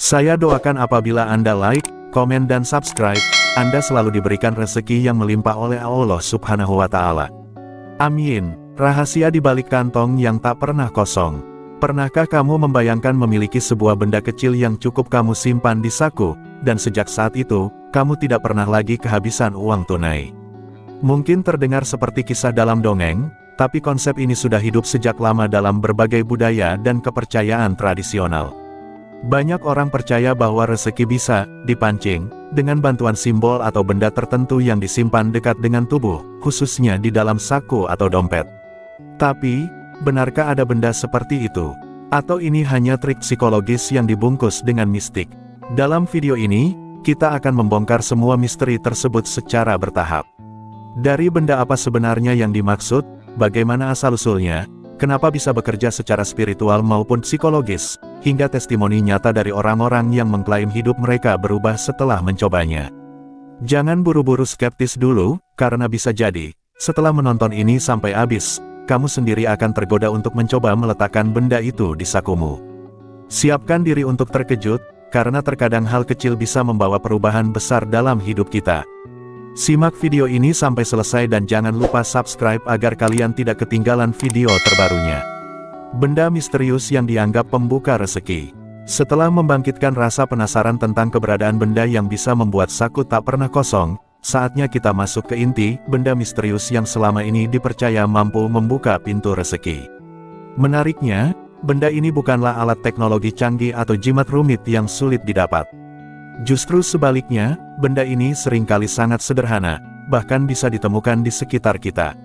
Saya doakan apabila Anda like, komen dan subscribe, Anda selalu diberikan rezeki yang melimpah oleh Allah Subhanahu wa Ta'ala. Amin. Rahasia di balik kantong yang tak pernah kosong. Pernahkah kamu membayangkan memiliki sebuah benda kecil yang cukup kamu simpan di saku, dan sejak saat itu, kamu tidak pernah lagi kehabisan uang tunai? Mungkin terdengar seperti kisah dalam dongeng, tapi konsep ini sudah hidup sejak lama dalam berbagai budaya dan kepercayaan tradisional. Banyak orang percaya bahwa rezeki bisa dipancing dengan bantuan simbol atau benda tertentu yang disimpan dekat dengan tubuh, khususnya di dalam saku atau dompet. Tapi, benarkah ada benda seperti itu? Atau ini hanya trik psikologis yang dibungkus dengan mistik? Dalam video ini, kita akan membongkar semua misteri tersebut secara bertahap. Dari benda apa sebenarnya yang dimaksud, bagaimana asal-usulnya, kenapa bisa bekerja secara spiritual maupun psikologis, hingga testimoni nyata dari orang-orang yang mengklaim hidup mereka berubah setelah mencobanya. Jangan buru-buru skeptis dulu, karena bisa jadi, setelah menonton ini sampai habis, kamu sendiri akan tergoda untuk mencoba meletakkan benda itu di sakumu. Siapkan diri untuk terkejut, karena terkadang hal kecil bisa membawa perubahan besar dalam hidup kita. Simak video ini sampai selesai dan jangan lupa subscribe agar kalian tidak ketinggalan video terbarunya. Benda misterius yang dianggap pembuka rezeki. Setelah membangkitkan rasa penasaran tentang keberadaan benda yang bisa membuat saku tak pernah kosong, saatnya kita masuk ke inti, benda misterius yang selama ini dipercaya mampu membuka pintu rezeki. Menariknya, benda ini bukanlah alat teknologi canggih atau jimat rumit yang sulit didapat. Justru sebaliknya, benda ini seringkali sangat sederhana, bahkan bisa ditemukan di sekitar kita.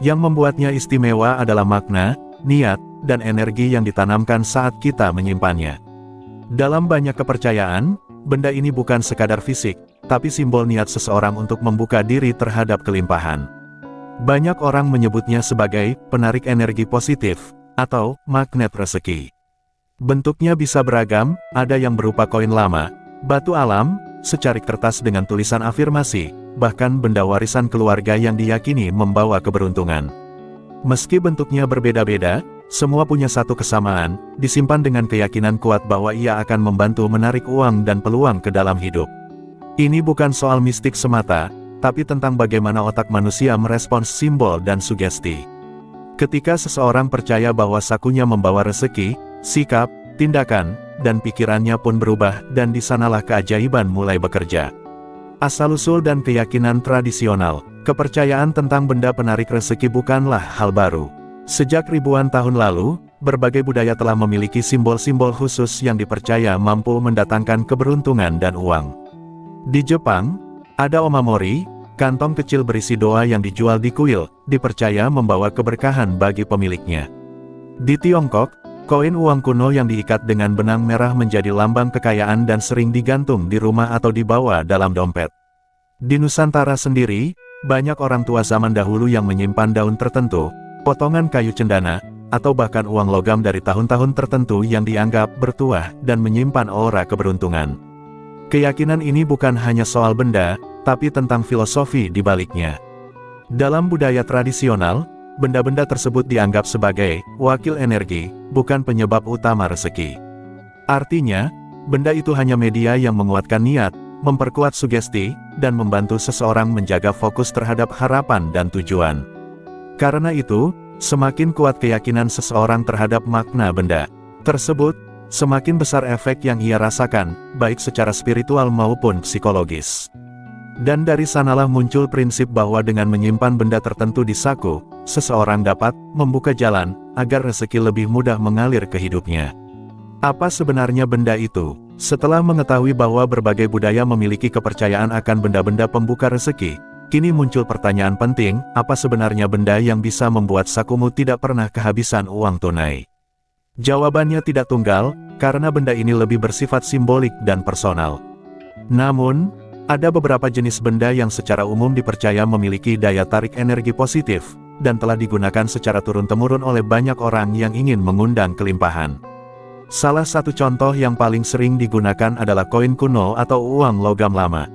Yang membuatnya istimewa adalah makna, niat, dan energi yang ditanamkan saat kita menyimpannya. Dalam banyak kepercayaan, benda ini bukan sekadar fisik, tapi simbol niat seseorang untuk membuka diri terhadap kelimpahan. Banyak orang menyebutnya sebagai penarik energi positif, atau magnet rezeki. Bentuknya bisa beragam, ada yang berupa koin lama, batu alam, secarik kertas dengan tulisan afirmasi, bahkan benda warisan keluarga yang diyakini membawa keberuntungan. Meski bentuknya berbeda-beda, semua punya satu kesamaan, disimpan dengan keyakinan kuat bahwa ia akan membantu menarik uang dan peluang ke dalam hidup. Ini bukan soal mistik semata, tapi tentang bagaimana otak manusia merespons simbol dan sugesti. Ketika seseorang percaya bahwa sakunya membawa rezeki, sikap, tindakan, dan pikirannya pun berubah dan di sanalah keajaiban mulai bekerja. Asal-usul dan keyakinan tradisional, kepercayaan tentang benda penarik rezeki bukanlah hal baru. Sejak ribuan tahun lalu, berbagai budaya telah memiliki simbol-simbol khusus yang dipercaya mampu mendatangkan keberuntungan dan uang. Di Jepang, ada omamori, kantong kecil berisi doa yang dijual di kuil, dipercaya membawa keberkahan bagi pemiliknya. Di Tiongkok, koin uang kuno yang diikat dengan benang merah menjadi lambang kekayaan dan sering digantung di rumah atau dibawa dalam dompet. Di Nusantara sendiri, banyak orang tua zaman dahulu yang menyimpan daun tertentu, potongan kayu cendana, atau bahkan uang logam dari tahun-tahun tertentu yang dianggap bertuah dan menyimpan aura keberuntungan. Keyakinan ini bukan hanya soal benda, tapi tentang filosofi di baliknya. Dalam budaya tradisional, benda-benda tersebut dianggap sebagai wakil energi, bukan penyebab utama rezeki. Artinya, benda itu hanya media yang menguatkan niat, memperkuat sugesti, dan membantu seseorang menjaga fokus terhadap harapan dan tujuan. Karena itu, semakin kuat keyakinan seseorang terhadap makna benda tersebut, semakin besar efek yang ia rasakan, baik secara spiritual maupun psikologis. Dan dari sanalah muncul prinsip bahwa dengan menyimpan benda tertentu di saku, seseorang dapat membuka jalan, agar rezeki lebih mudah mengalir ke hidupnya. Apa sebenarnya benda itu? Setelah mengetahui bahwa berbagai budaya memiliki kepercayaan akan benda-benda pembuka rezeki, kini muncul pertanyaan penting, apa sebenarnya benda yang bisa membuat sakumu tidak pernah kehabisan uang tunai? Jawabannya tidak tunggal, karena benda ini lebih bersifat simbolik dan personal. Namun, ada beberapa jenis benda yang secara umum dipercaya memiliki daya tarik energi positif, dan telah digunakan secara turun-temurun oleh banyak orang yang ingin mengundang kelimpahan. Salah satu contoh yang paling sering digunakan adalah koin kuno atau uang logam lama.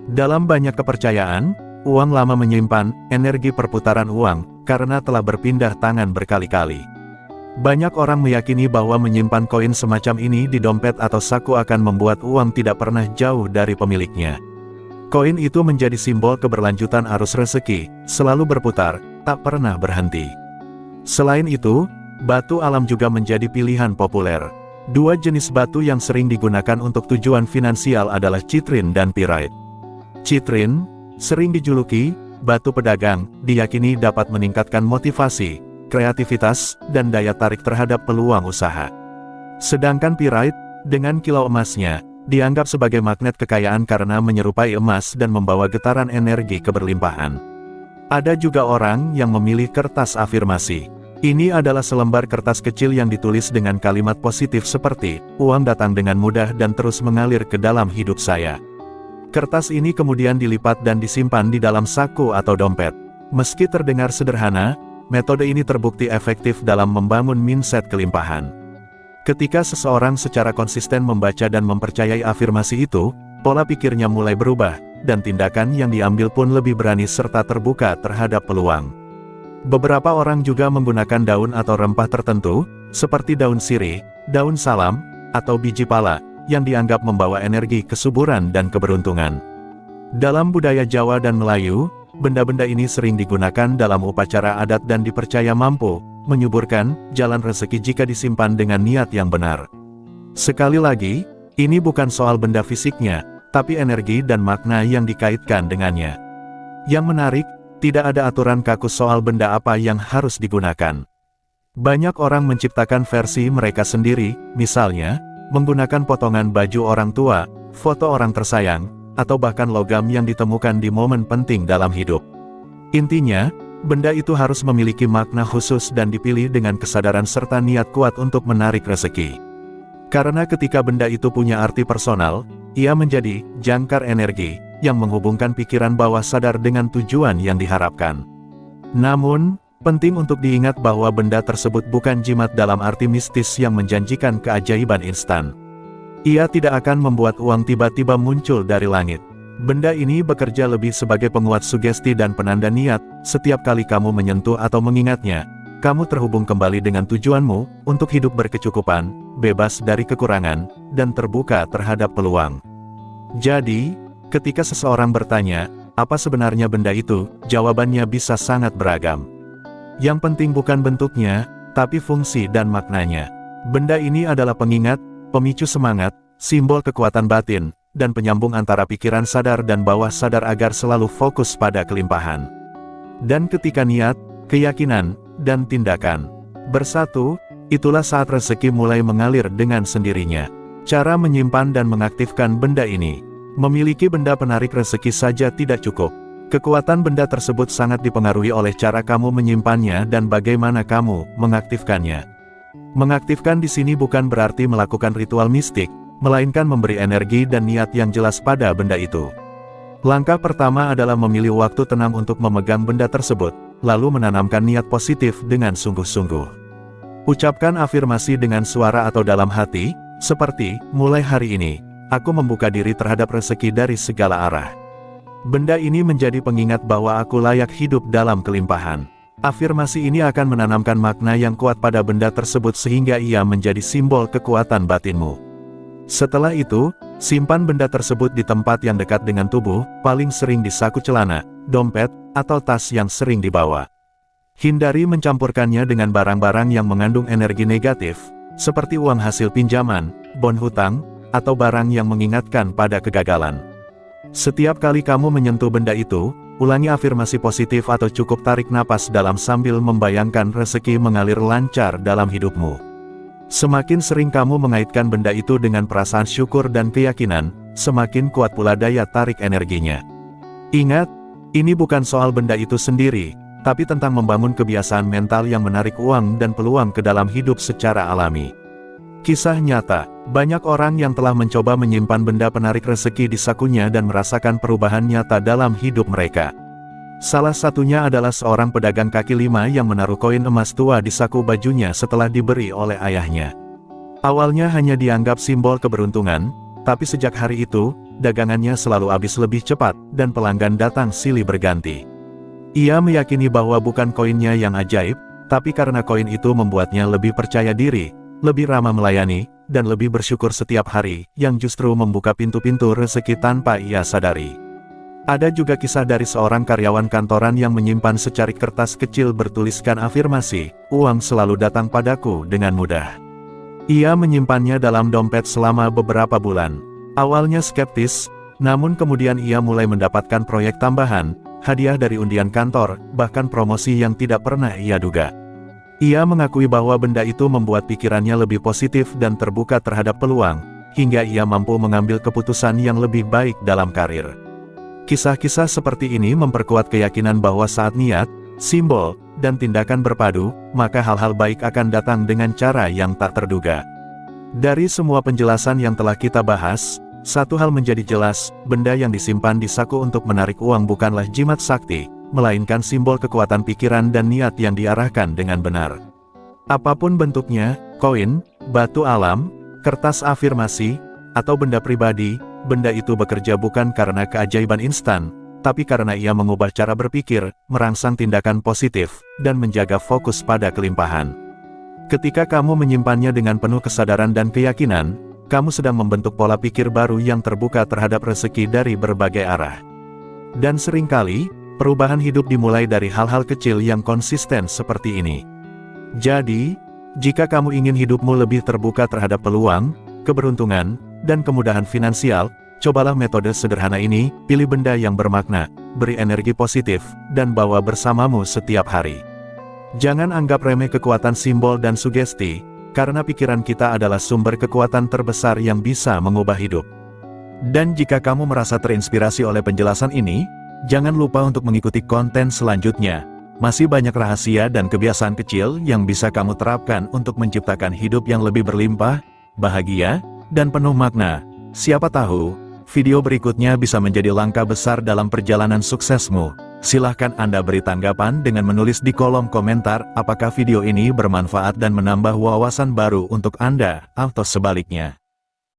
Dalam banyak kepercayaan, uang lama menyimpan energi perputaran uang, karena telah berpindah tangan berkali-kali. Banyak orang meyakini bahwa menyimpan koin semacam ini di dompet atau saku akan membuat uang tidak pernah jauh dari pemiliknya. Koin itu menjadi simbol keberlanjutan arus rezeki, selalu berputar, tak pernah berhenti. Selain itu, batu alam juga menjadi pilihan populer. Dua jenis batu yang sering digunakan untuk tujuan finansial adalah citrin dan pyrite. Citrin, sering dijuluki batu pedagang, diyakini dapat meningkatkan motivasi, kreativitas, dan daya tarik terhadap peluang usaha. Sedangkan pyrite, dengan kilau emasnya, dianggap sebagai magnet kekayaan karena menyerupai emas dan membawa getaran energi keberlimpahan. Ada juga orang yang memilih kertas afirmasi. Ini adalah selembar kertas kecil yang ditulis dengan kalimat positif seperti, "Uang datang dengan mudah dan terus mengalir ke dalam hidup saya." Kertas ini kemudian dilipat dan disimpan di dalam saku atau dompet. Meski terdengar sederhana, metode ini terbukti efektif dalam membangun mindset kelimpahan. Ketika seseorang secara konsisten membaca dan mempercayai afirmasi itu, pola pikirnya mulai berubah, dan tindakan yang diambil pun lebih berani serta terbuka terhadap peluang. Beberapa orang juga menggunakan daun atau rempah tertentu, seperti daun sirih, daun salam, atau biji pala, yang dianggap membawa energi kesuburan dan keberuntungan. Dalam budaya Jawa dan Melayu, benda-benda ini sering digunakan dalam upacara adat dan dipercaya mampu menyuburkan jalan rezeki jika disimpan dengan niat yang benar. Sekali lagi, ini bukan soal benda fisiknya, tapi energi dan makna yang dikaitkan dengannya. Yang menarik, tidak ada aturan kaku soal benda apa yang harus digunakan. Banyak orang menciptakan versi mereka sendiri, misalnya, menggunakan potongan baju orang tua, foto orang tersayang, atau bahkan logam yang ditemukan di momen penting dalam hidup. Intinya, benda itu harus memiliki makna khusus dan dipilih dengan kesadaran serta niat kuat untuk menarik rezeki. Karena ketika benda itu punya arti personal, ia menjadi jangkar energi yang menghubungkan pikiran bawah sadar dengan tujuan yang diharapkan. Namun, penting untuk diingat bahwa benda tersebut bukan jimat dalam arti mistis yang menjanjikan keajaiban instan. Ia tidak akan membuat uang tiba-tiba muncul dari langit. Benda ini bekerja lebih sebagai penguat sugesti dan penanda niat. Setiap kali kamu menyentuh atau mengingatnya, kamu terhubung kembali dengan tujuanmu untuk hidup berkecukupan, bebas dari kekurangan, dan terbuka terhadap peluang. Jadi, ketika seseorang bertanya, apa sebenarnya benda itu, jawabannya bisa sangat beragam. Yang penting bukan bentuknya, tapi fungsi dan maknanya. Benda ini adalah pengingat, pemicu semangat, simbol kekuatan batin, dan penyambung antara pikiran sadar dan bawah sadar agar selalu fokus pada kelimpahan. Dan ketika niat, keyakinan, dan tindakan bersatu, itulah saat rezeki mulai mengalir dengan sendirinya. Cara menyimpan dan mengaktifkan benda ini. Memiliki benda penarik rezeki saja tidak cukup. Kekuatan benda tersebut sangat dipengaruhi oleh cara kamu menyimpannya dan bagaimana kamu mengaktifkannya. Mengaktifkan di sini bukan berarti melakukan ritual mistik, melainkan memberi energi dan niat yang jelas pada benda itu. Langkah pertama adalah memilih waktu tenang untuk memegang benda tersebut, lalu menanamkan niat positif dengan sungguh-sungguh. Ucapkan afirmasi dengan suara atau dalam hati, seperti, mulai hari ini, aku membuka diri terhadap rezeki dari segala arah. Benda ini menjadi pengingat bahwa aku layak hidup dalam kelimpahan. Afirmasi ini akan menanamkan makna yang kuat pada benda tersebut sehingga ia menjadi simbol kekuatan batinmu. Setelah itu, simpan benda tersebut di tempat yang dekat dengan tubuh, paling sering di saku celana, dompet, atau tas yang sering dibawa. Hindari mencampurkannya dengan barang-barang yang mengandung energi negatif, seperti uang hasil pinjaman, bon hutang, atau barang yang mengingatkan pada kegagalan. Setiap kali kamu menyentuh benda itu, ulangi afirmasi positif atau cukup tarik napas dalam sambil membayangkan rezeki mengalir lancar dalam hidupmu. Semakin sering kamu mengaitkan benda itu dengan perasaan syukur dan keyakinan, semakin kuat pula daya tarik energinya. Ingat, ini bukan soal benda itu sendiri, tapi tentang membangun kebiasaan mental yang menarik uang dan peluang ke dalam hidup secara alami. Kisah nyata, banyak orang yang telah mencoba menyimpan benda penarik rezeki di sakunya dan merasakan perubahan nyata dalam hidup mereka. Salah satunya adalah seorang pedagang kaki lima yang menaruh koin emas tua di saku bajunya setelah diberi oleh ayahnya. Awalnya hanya dianggap simbol keberuntungan, tapi sejak hari itu, dagangannya selalu habis lebih cepat, dan pelanggan datang silih berganti. Ia meyakini bahwa bukan koinnya yang ajaib, Tapi karena koin itu membuatnya lebih percaya diri, lebih ramah melayani, dan lebih bersyukur setiap hari, yang justru membuka pintu-pintu rezeki tanpa ia sadari. Ada juga kisah dari seorang karyawan kantoran yang menyimpan secari kertas kecil bertuliskan afirmasi, "Uang selalu datang padaku dengan mudah." Ia menyimpannya dalam dompet selama beberapa bulan. Awalnya skeptis, namun kemudian ia mulai mendapatkan proyek tambahan, hadiah dari undian kantor, bahkan promosi yang tidak pernah ia duga. Ia mengakui bahwa benda itu membuat pikirannya lebih positif dan terbuka terhadap peluang, hingga ia mampu mengambil keputusan yang lebih baik dalam karir. Kisah-kisah seperti ini memperkuat keyakinan bahwa saat niat, simbol, dan tindakan berpadu, maka hal-hal baik akan datang dengan cara yang tak terduga. Dari semua penjelasan yang telah kita bahas, satu hal menjadi jelas, benda yang disimpan di saku untuk menarik uang bukanlah jimat sakti, melainkan simbol kekuatan pikiran dan niat yang diarahkan dengan benar. Apapun bentuknya, koin, batu alam, kertas afirmasi, atau benda pribadi, benda itu bekerja bukan karena keajaiban instan, tapi karena ia mengubah cara berpikir, merangsang tindakan positif, dan menjaga fokus pada kelimpahan. Ketika kamu menyimpannya dengan penuh kesadaran dan keyakinan, kamu sedang membentuk pola pikir baru yang terbuka terhadap rezeki dari berbagai arah. Dan seringkali, perubahan hidup dimulai dari hal-hal kecil yang konsisten seperti ini. Jadi, jika kamu ingin hidupmu lebih terbuka terhadap peluang, keberuntungan, dan kemudahan finansial, cobalah metode sederhana ini, pilih benda yang bermakna, beri energi positif, dan bawa bersamamu setiap hari. Jangan anggap remeh kekuatan simbol dan sugesti, karena pikiran kita adalah sumber kekuatan terbesar yang bisa mengubah hidup. Dan jika kamu merasa terinspirasi oleh penjelasan ini, jangan lupa untuk mengikuti konten selanjutnya. Masih banyak rahasia dan kebiasaan kecil yang bisa kamu terapkan untuk menciptakan hidup yang lebih berlimpah, bahagia, dan penuh makna. Siapa tahu, video berikutnya bisa menjadi langkah besar dalam perjalanan suksesmu. Silahkan Anda beri tanggapan dengan menulis di kolom komentar apakah video ini bermanfaat dan menambah wawasan baru untuk Anda, atau sebaliknya.